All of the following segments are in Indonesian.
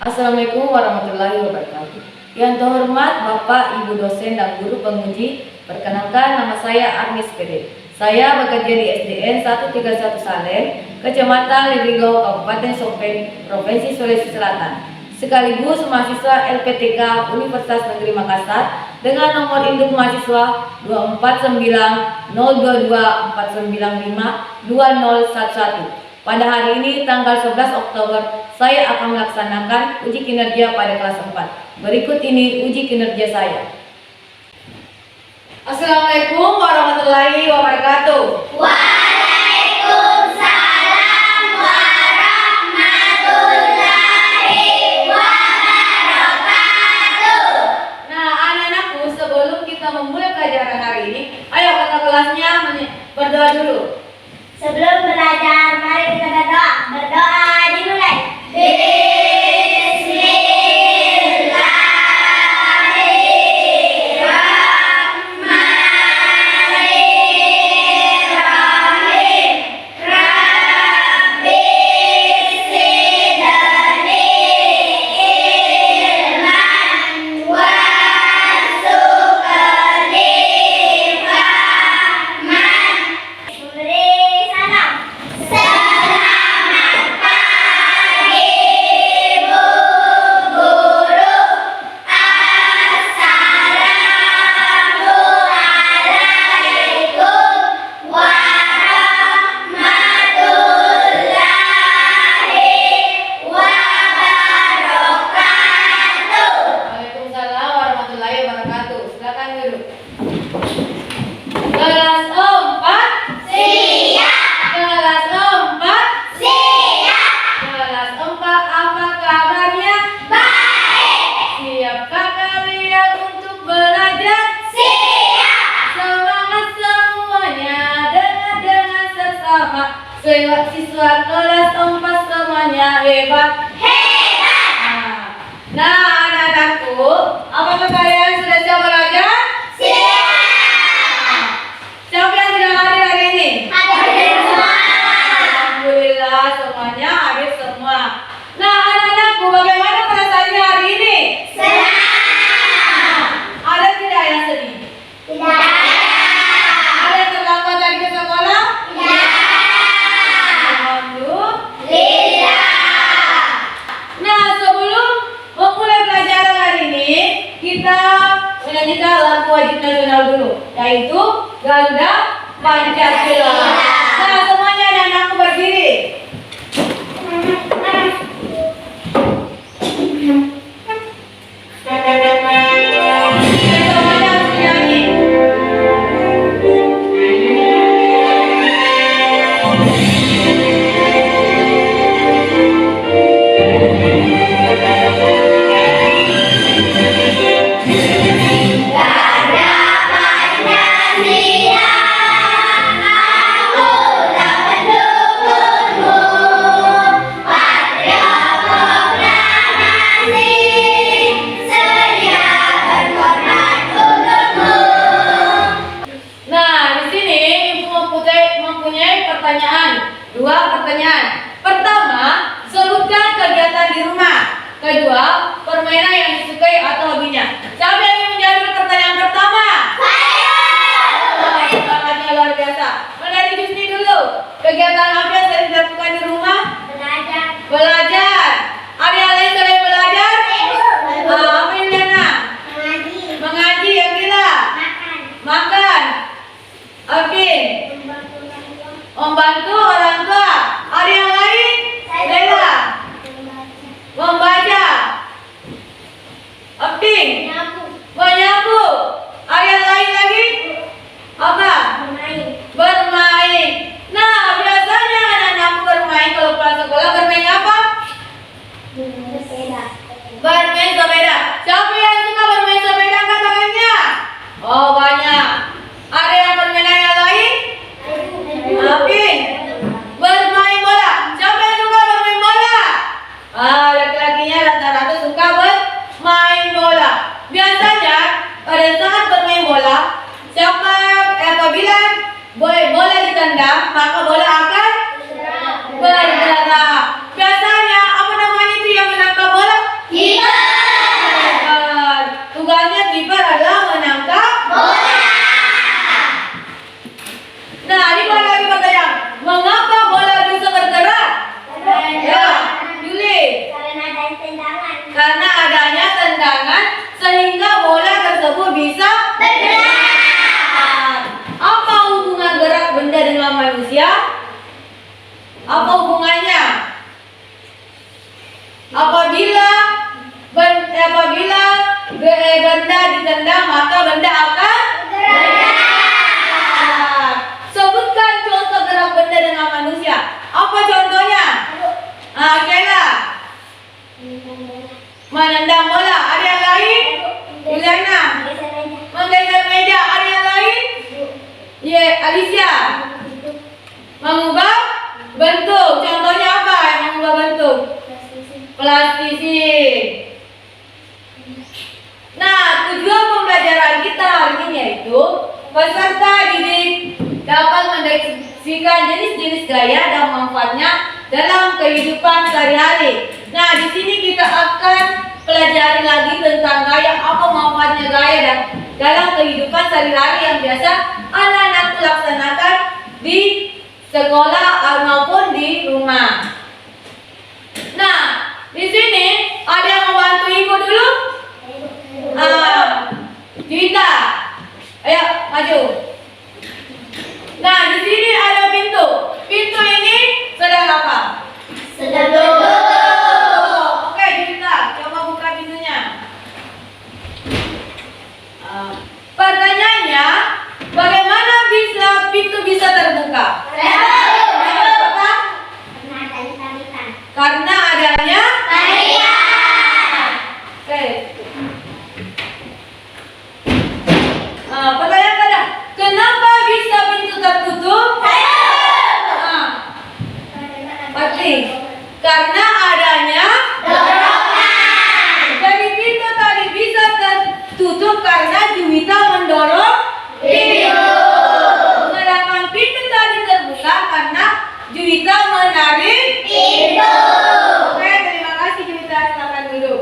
Assalamualaikum warahmatullahi wabarakatuh. Yang terhormat Bapak, Ibu dosen dan guru penguji, perkenalkan nama saya Arnis Pede. Saya bekerja di SDN 131 Salem, Kecamatan Lirilo, Kabupaten Sopeng, Provinsi Sulawesi Selatan. Sekaligus mahasiswa LPTK Universitas Negeri Makassar dengan nomor induk mahasiswa 24922495211. Pada hari ini tanggal 11 Oktober saya akan melaksanakan uji kinerja pada kelas 4. Berikut ini uji kinerja saya. Assalamualaikum warahmatullahi wabarakatuh. Waalaikumsalam warahmatullahi wabarakatuh. Nah, anak-anakku, sebelum kita memulai pelajaran hari ini, ayo kakak kelasnya berdoa dulu. Sebelum belajar, mari kita berdoa. Berdoa dimulai. Bismillahirrahmanirrahim. Rabbi zidni ilman warzuqni fahman. Beri salam. Selamat pagi Bu Guru. Assalamualaikum warahmatullahi wabarakatuh. Waalaikumsalam warahmatullahi wabarakatuh. Silakan duduk. Kelas 4. Siap. Kelas 4. Siap. Kelas 4, apa kabarnya? Baik. Siapkah kalian untuk belajar? Siap. Semangat semuanya, dengan sesama. Siswa kelas 4 semuanya hebat. Hebat. Nah, anak-anakku, apakah kalian sudah siap belajar? Siap. Siapa yang sudah hadir hari ini? Hadir semua. Alhamdulillah, semuanya hadir semua. Nah, anak-anakku, bagaimana perasaannya hari ini? Senang. Ada tidak yang sedih? Tidak. Ada yang terlambat tadi ke sekolah? Tidak. Alhamdulillah. Lillah. Nah, sebelum memulai pelajaran hari ini, kita menyanyikan lagu wajib nasional dulu, yaitu Garuda Pancasila. Nah, semuanya anak-anakku berdiri. Semuanya harus menyanyi. Gada Pancasila, akulah pendukungmu. Patria proklamasi, sedia berkorban untukmu. Nah, di sini Ibu mempunyai pertanyaan, 2 pertanyaan. Pertama, sebutkan kegiatan di rumah. Kedua, permainan yang disukai atau hobinya. Siapa yang ingin menjawab pertanyaan pertama? Wah, semangatnya luar biasa. Dari Jusni dulu. Kegiatan apa yang sering dilakukan di rumah? Belajar. Belajar. Ada yang lain selain belajar? Apa yang Diana? Mengaji. Mengaji, yang gila. Makan. Makan. Oke. Membantu orang tua. Ada yang lain? Lela. Membaca. Oke. Menyapu. Ada yang lain lagi? Apa? Bermain. Nah, biasanya anak-anakku bermain kalau pulang sekolah bermain apa? Bermain sepeda. Siapa yang suka bermain sepeda, angkat tangannya? Oh, banyak. Ada yang permainan yang lain? Oke. Bermain bola. Siapa yang suka bermain bola? Laki-lakinya rata-rata suka bermain bola. Biasanya pada saat bermain bola, apabila bola ditendang, maka bola akan bergerak. Biasanya apa namanya itu yang menangkap bola? apabila benda ditendang maka benda akan bergerak. Sebutkan contoh gerak benda dengan manusia. Apa contohnya? Kela menendang bola. Ada yang lain? Ilana menggeser meja. Ada yang lain? Alicia mengubah bentuk. Contohnya apa yang mengubah bentuk? Plastisi. Nah, tujuan pembelajaran kita hari ini yaitu peserta didik dapat mendefinisikan jenis-jenis gaya dan manfaatnya dalam kehidupan sehari-hari. Nah, di sini kita akan pelajari lagi tentang gaya, apa manfaatnya gaya dan dalam kehidupan sehari-hari yang biasa anak-anakku laksanakan di sekolah maupun di rumah. Nah, di sini ada yang membantu ibu dulu? Juwita, ayo maju. Nah, di sini ada pintu. Pintu ini sedang apa? Sedang tutup. Oke, Juwita, coba buka pintunya. Pertanyaannya, bagaimana pintu bisa terbuka? Kenapa? Karena adanya tarian. Oke. Pertanyaan kedua, kenapa bisa pintu tertutup? Pasti karena adanya dorongan. Jadi pintu tadi bisa tertutup karena Juwita mendorong pintu. Sedangkan pintu tadi terbuka karena Juwita menarik pintu. Oke, terima kasih Juwita, silakan duduk.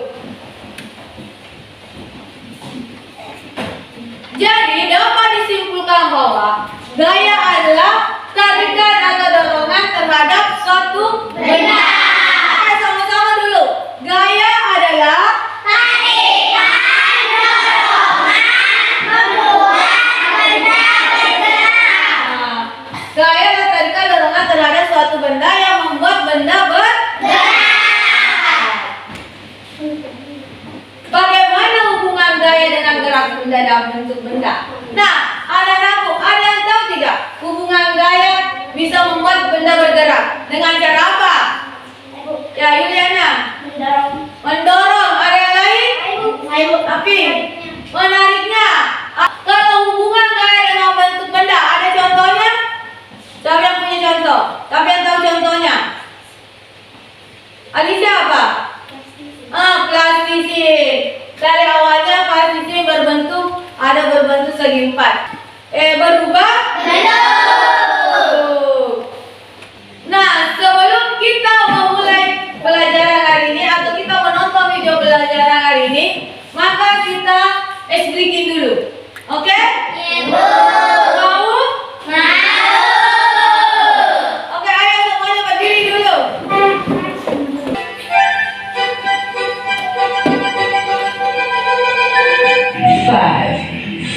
Jadi dapat disimpulkan bahwa gaya adalah tarikan atau dorongan terhadap suatu benda. Oke, sama-sama dulu. Gaya adalah tarikan dorongan membuat benda bergerak. Gaya adalah tarikan dorongan terhadap suatu benda yang membuat benda bergerak. Bagaimana hubungan gaya dengan gerak benda dalam bentuk benda? Nah, anak-anakku, ada yang tahu tidak hubungan gaya bisa membuat benda bergerak dengan cara apa? Ya, Yuliana. Mendorong. Ada yang lain? Api. Menariknya. Kalau hubungan gaya dengan bentuk benda, ada contohnya? Siapa yang punya contoh? Siapa yang tahu contohnya? Alicia apa? Plastisi. Dari awalnya plastisi berbentuk segi empat. Berubah bentuk. Nah, sebelum kita memulai pelajaran hari ini atau kita menonton video pelajaran hari ini, maka kita breaking dulu. Oke? Mau? Oke, ayo semuanya berdiri dulu.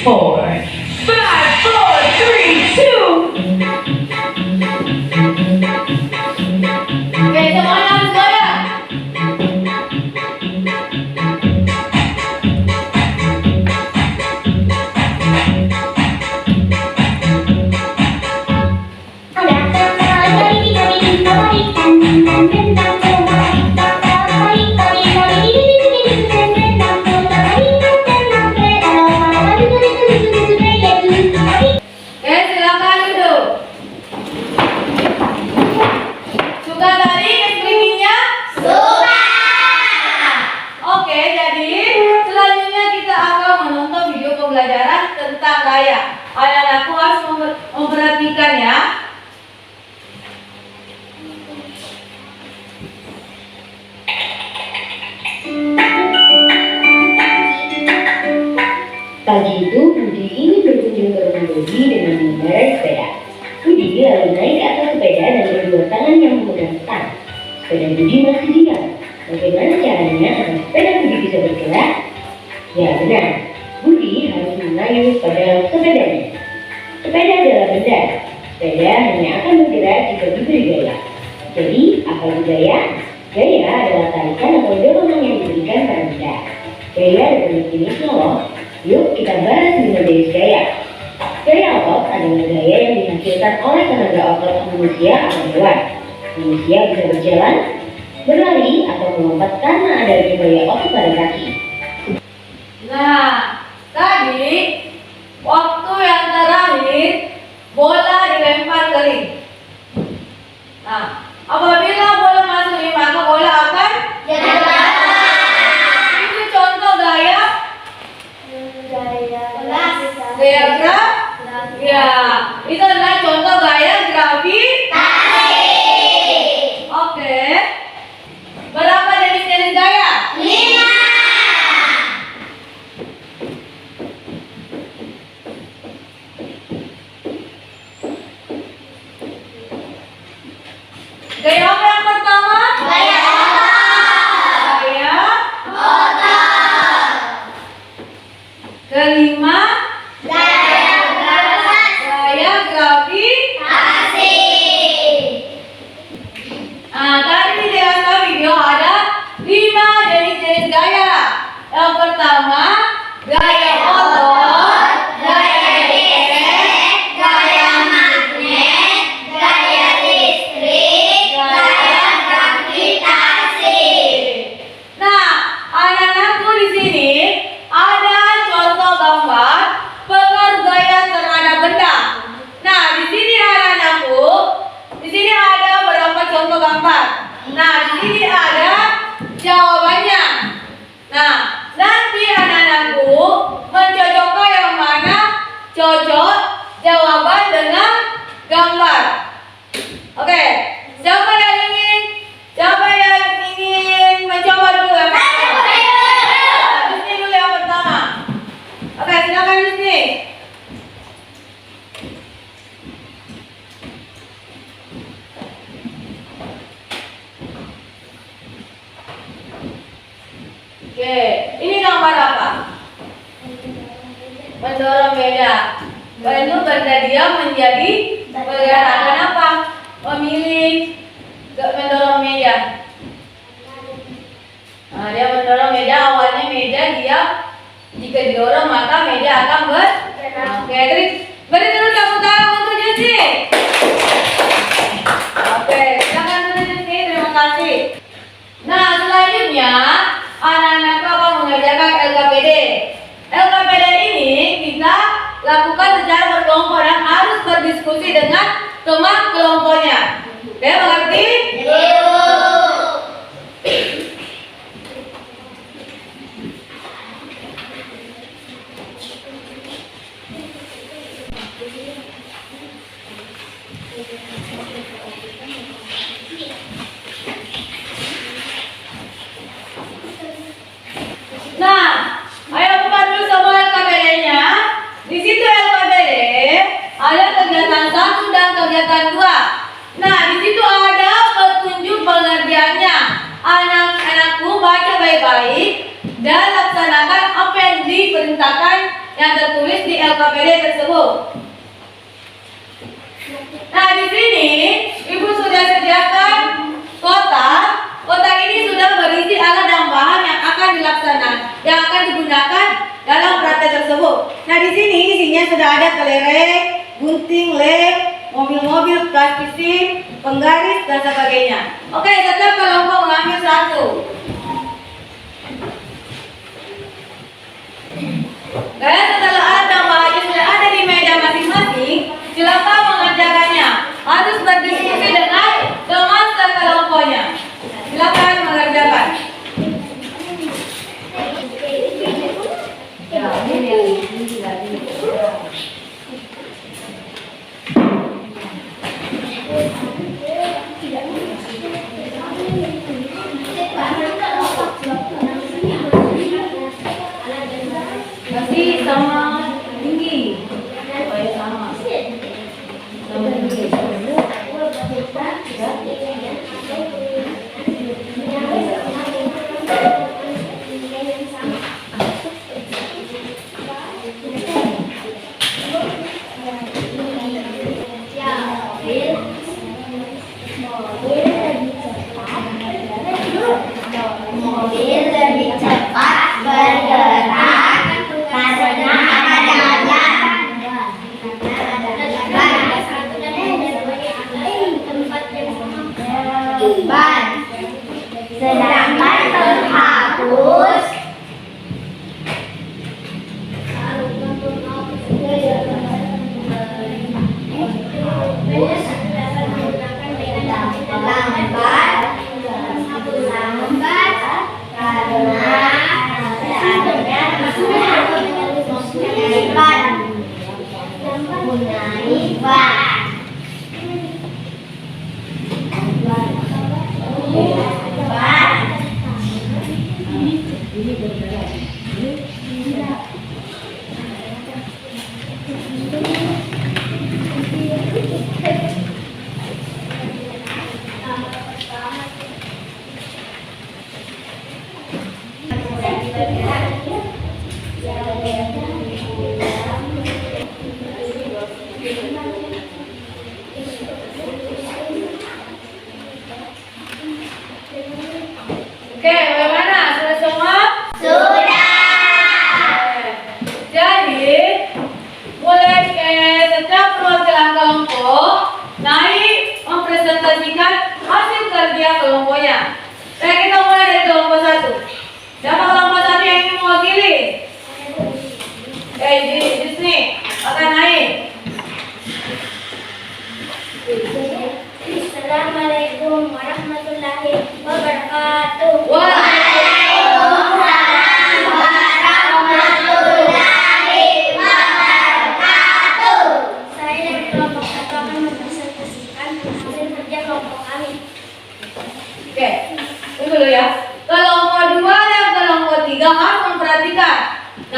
5, 4, 3, 2. Oke, semuanya harus goyang. Silakan duduk. Suka tadi explaining-nya? Suka. Oke, jadi selanjutnya kita akan menonton video pembelajaran tentang gaya. Anak-anakku harus memperhatikan ya. Pagi itu Budi ingin berkunjung ke rumah Dodi dengan mengendarai sepeda. Budi lalu naik ke atas sepeda dan kedua tangannya memegang stang. Sepeda Budi masih diam. Bagaimana caranya agar sepeda Budi bisa bergerak? Ya benar, Budi harus mengayuh pedal sepedanya. Sepeda adalah benda. Sepeda hanya akan bergerak jika diberi gaya. Jadi, apa itu gaya? Gaya adalah tarikan atau dorongan yang diberikan pada benda. Gaya ada banyak jenisnya loh. Yuk kita bahas 5 jenis gaya. Gaya otot adalah gaya yang dihasilkan oleh tenaga otot manusia atau hewan. Manusia bisa berjalan, berlari, atau melompat karena adanya gaya otot pada kaki. Nah, tadi waktu yang terakhir bola dilempar ke ring. Nah, apabila bola masuk ring maka bola akan itu contoh gaya graf. Ya, itu adalah contoh gaya gravitasi. Oke. Berapa jenis gaya? 5. Gaya apa yang pertama? Gaya otot. Gaya. Otot. Kelima, Gaya gaya gravitasi. Nah, tadi di dalam video ada 5 jenis gaya. Yang pertama, gaya otot, gaya geser, gaya magnet, gaya listrik, gaya gravitasi. Nah, anak-anakku di sini ada contoh gambar pengerjaan terhadap benda. Nah, di sini anak-anakku, di sini ada beberapa contoh gambar. Nah, di sini ada jawabannya. Nah, nanti anak-anakku mencocokkan yang mana cocok jawaban dengan gambar. Oke, siapa yang ingin mencoba dulu ya? Disney dulu yang pertama. Oke, silakan Disney. Oke, ini gambar apa? Mendorong beda. Lalu benda dia menjadi bergerak. Kenapa? Memilih mendorong meja. Nah, dia mendorong meja, awalnya meja dia jika didorong maka meja akan bergerak. Oke, terus beri dulu tepuk tangan untuk Jesse. Oke, silakan dulu Jesse, terima kasih. Nah, selanjutnya anak-anak akan mengerjakan LKPD. LKPD ini kita lakukan secara berkelompok dan harus berdiskusi dengan teman kelompoknya. Oke, mengerti? Nah, ayo buka dulu semua LKPD-nya. Di situ LKPD ada kegiatan 1 dan kegiatan 2. Nah, di situ ada petunjuk pengerjaannya. Anak-anakku baca baik-baik dan laksanakan apa yang diperintahkan yang tertulis di LKPD tersebut. Nah, di sini Ibu sudah sediakan kotak. Kotak ini sudah berisi alat dan bahan yang akan dilaksanakan, yang akan digunakan dalam praktek tersebut. Nah, di sini isinya sudah ada kelereng, gunting, lem, mobil-mobil, plastisi, penggaris, dan sebagainya. Oke, setiap kelompok mengambil 1. Dan setelah alat dan bahannya sudah ada di meja masing-masing, silakan mengerjakannya. Harus berdiskusi dengan teman sekelompoknya. Silakan mengerjakan.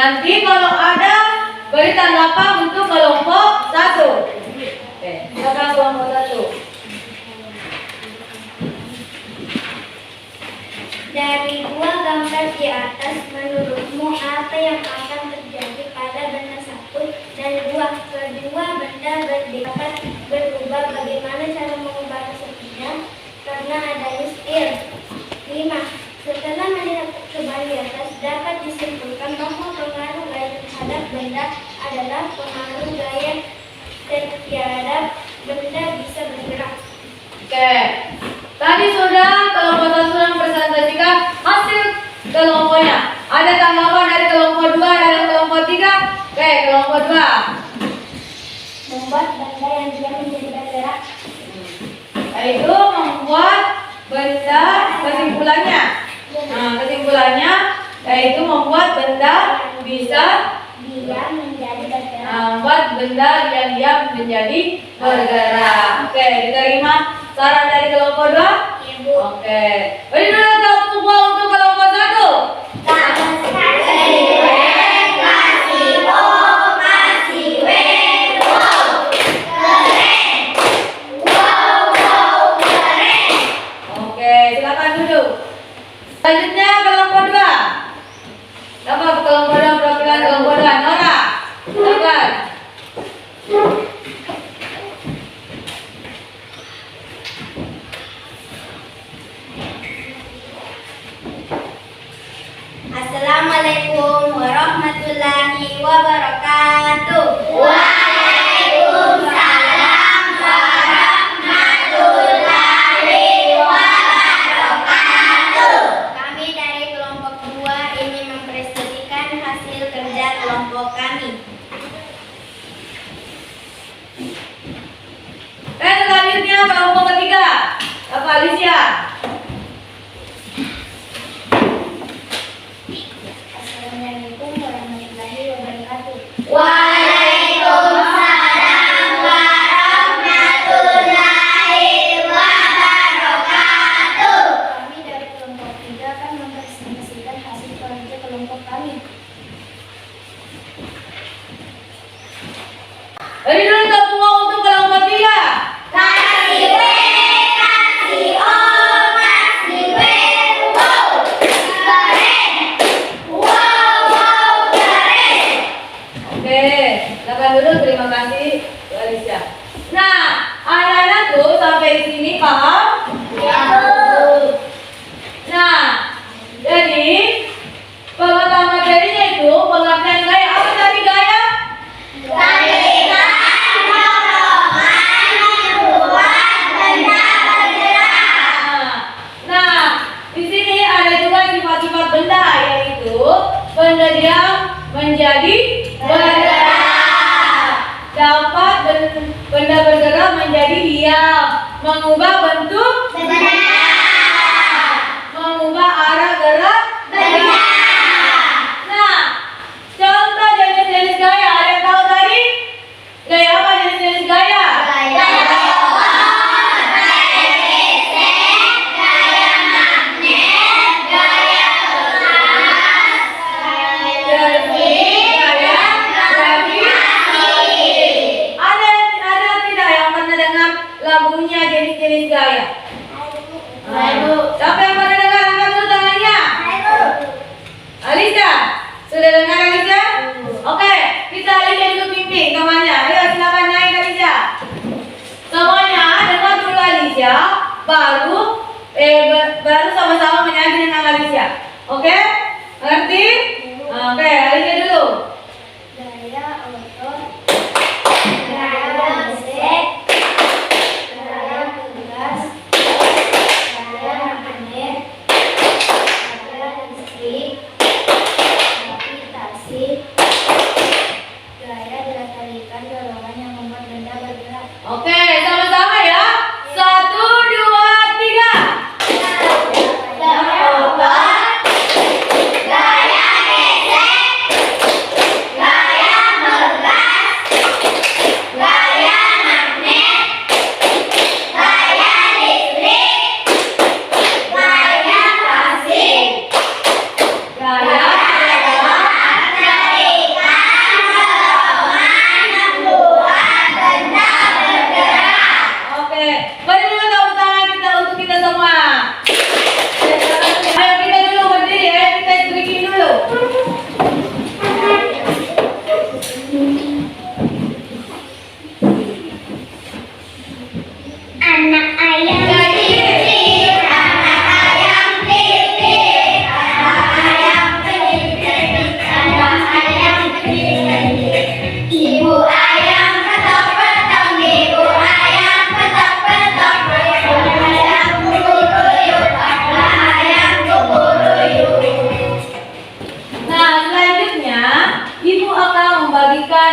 Nanti kalau ada beri tanggapan untuk kelompok 1. Oke, silakan kelompok 1. Dari dua gambar di atas, menurutmu apa yang akan terjadi pada benda 1 dan 2? Kedua benda dapat berubah. Bagaimana cara mengubah tersebutnya? Karena adanya setir. 5. Setelah melihat percobaan di atas, dapat disimpulkan bahwa pengaruh gaya terhadap benda adalah pengaruh gaya terhadap benda bisa bergerak. Oke. Tadi sudah kelompok 1 sudah mempresentasikan hasil kelompoknya. Ada tanggapan dari kelompok 2 dan kelompok 3? Oke, kelompok 2. Membuat benda yang diam menjadi bergerak. Yaitu membuat benda, kesimpulannya. Nah, kesimpulannya yaitu membuat benda bisa Diam menjadi bergerak. membuat benda yang diam menjadi bergerak. Oke, diterima saran dari kelompok 2? Ibu. Oke. Beri dulu tepuk tangan untuk kelompok 1. Oke, silakan duduk. Selanjutnya kelompok 2. Siapa kelompok 2 perwakilan kelompok 2? Nora. Silakan. Assalamualaikum warahmatullahi wabarakatuh. Waalaikumsalam warahmatullahi wabarakatuh. Kami dari kelompok 2 ingin mempresentasikan hasil kerja kelompok kami. Selanjutnya kelompok ketiga. Bapak Alicia. Assalamualaikum warahmatullahi wabarakatuh. Waalaikumsalam warahmatullahi wabarakatuh. Kami dari kelompok 3 akan mempresentasikan hasil kerja kelompok kami. Beri dulu tepuk tangan untuk kelompok 3. Kasih W, kasih O, kasih W, wow, keren, wow, keren. Oke, silakan duduk. Terima kasih, Bu Alicia. Nah, anak-anak tuh sampai di sini paham? Ya. Nah, jadi pengertian materinya itu pengertian gaya. Apa tadi gaya? Kelingaan dorongan membuat benda bergerak. Nah, di sini ada juga sifat-sifat benda, yaitu benda diam menjadi bergerak, dapat benda bergerak menjadi diam, mengubah bentuk Benda. mengubah arah gerak Benda. Nah, contoh jenis-jenis gaya, ada yang tahu tadi? Gaya apa jenis-jenis gaya? Gaya pohon, gaya gesek, gaya magnet, gaya keras, gaya gravitasi. Ada tidak yang pernah dengar lagunya jenis-jenis gaya? Ayo, siapa yang pernah dengar? Angkat dulu tangannya. Alisa, sudah dengar Alisa? Oke, kita Alisa duduk pimpin temannya. Ayo silakan naik Alisa. Semuanya dengar dulu Alisa, baru sama-sama menyanyi dengan Alisa. Oke? Ngerti? Oke, Alisa dulu. Gaya otot, Gaya gesek, gaya keras, gaya magnet, gaya listrik, gravitasi, gaya dilestarikan dorongan yang membuat benda bergerak. Oke, sama-sama ya. 1, 2, 3. gaya otot,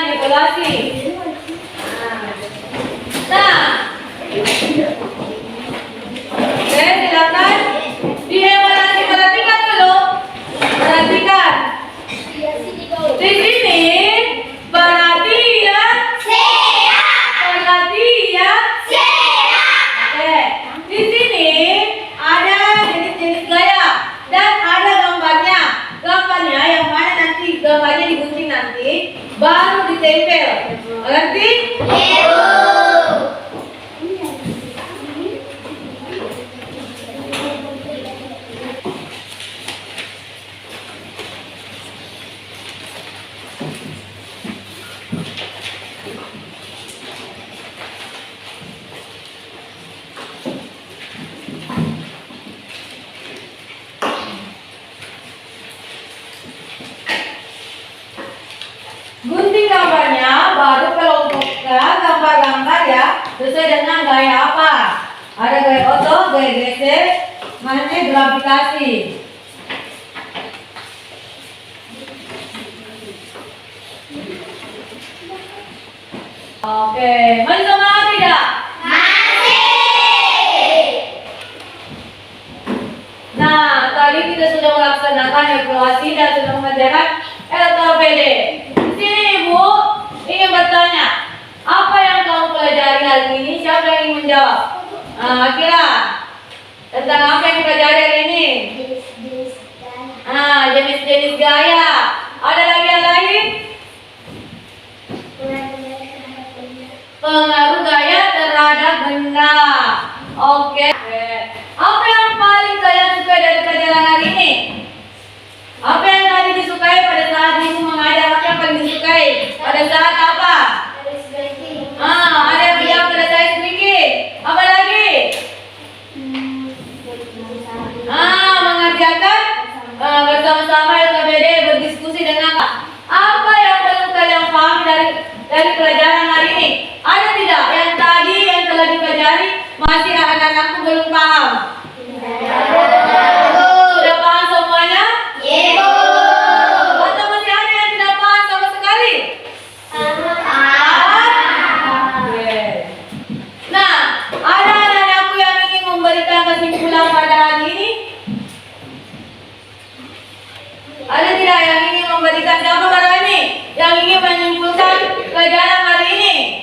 dievaluasi. Nah, oke, silakan dievaluasi. Perhatikan dulu. Perhatikan. Di sini perhatian. Perhatian. Oke, di sini ada jenis-jenis gaya dan ada gambarnya. Gambarnya yang mana nanti gambarnya digunting nanti baru ditempel. Ngerti? Gunting gambarnya baru kelompokkan gambar-gambar ya sesuai dengan gaya apa. Ada gaya otot, gaya geser, mana gravitasi. Oke, masih semangat tidak? Nah, tadi kita sudah melaksanakan evaluasi dan sudah mengerjakan LKPD. Di sini Ibu ingin bertanya, apa yang kamu pelajari hari ini? Siapa yang ingin menjawab? Kira tentang apa yang dipelajari hari ini? Jenis-jenis gaya. Ada lagi yang lain? Pengaruh gaya terhadap benda. Oke. Apa yang paling kalian sukai dari pelajaran hari ini? Apa yang tadi disukai pada saat Ibu mengajar? Apa yang paling disukai? Pada saat apa? Ada yang menjawab pada saya sedikit. Apa lagi? Mengerjakan bersama-sama LKPD, berdiskusi dengan apa yang perlu kalian pahami dari pelajaran hari ini? Ada tidak yang tadi yang telah dipelajari masih anak-anakku belum paham? Sudah paham semuanya? Atau masih ada yang tidak paham sama sekali? Oke. Nah, ada anak-anakku yang ingin memberikan kesimpulan pada hari ini? Ada tidak yang ingin memberikan siapa pada ini? Yang ingin menyimpulkan pelajaran hari ini?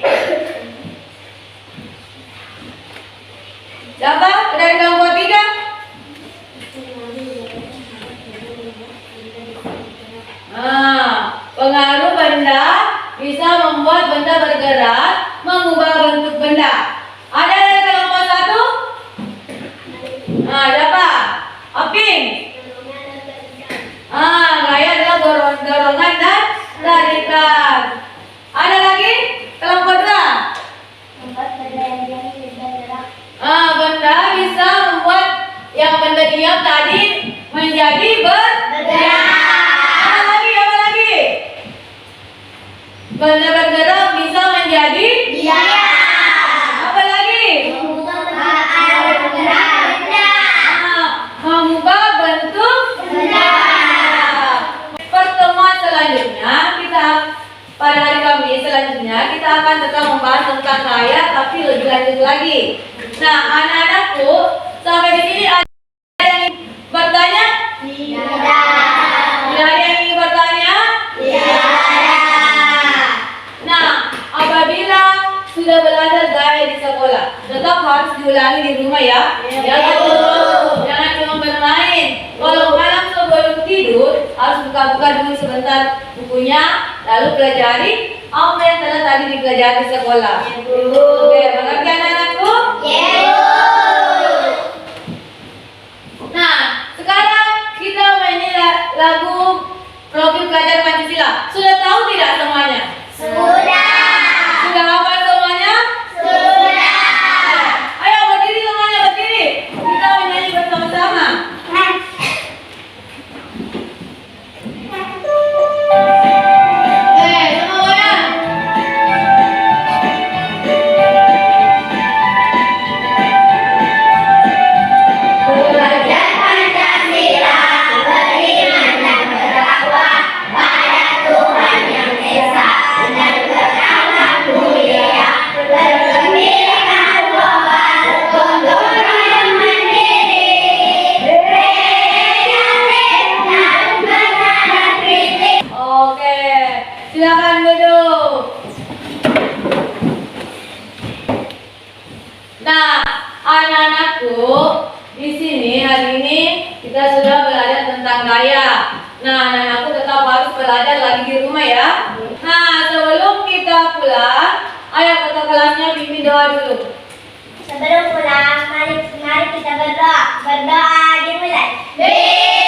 Siapa? Dari kelompok 3? Pengaruh benda bisa membuat benda bergerak, mengubah bentuk benda. Ada dari kelompok 1? Siapa? Aping? Gaya adalah dorongan dan tarikan. Ada lagi? Kelompok 2? Benda bisa membuat yang benda diam tadi menjadi bergerak. Apa lagi? Benda bergerak bisa menjadi apa lagi? Mengubah bentuk benda. Pertemuan selanjutnya pada hari Kamis selanjutnya kita akan tetap membahas tentang gaya tapi lebih lanjut lagi. Nah, anak-anakku sampai di sini ada yang ingin bertanya? Tidak ada yang ingin bertanya? Nah, apabila sudah belajar gaya di sekolah, tetap harus diulangi di rumah ya. Jangan cuma bermain. Kalau malam sebelum tidur harus buka-buka dulu sebentar bukunya, lalu pelajari apa yang telah tadi dipelajari di sekolah. Oke, mengerti anak-anakku? Nah, sekarang kita menyanyi lagu profil pelajar Pancasila. Sudah tahu tidak semuanya? Sudah hafal semuanya? Ayo berdiri semuanya, berdiri. Kita menyanyi bersama-sama. Semuanya. Belajar Pancasila, beriman dan berdakwah pada Tuhan Yang Esa, benar Nah, aku tetap harus belajar lagi di rumah ya. Nah, sebelum kita pulang, ayo ke kelasnya pimpin doa dulu. Sebelum pulang, mari kita berdoa. Berdoa dimulai.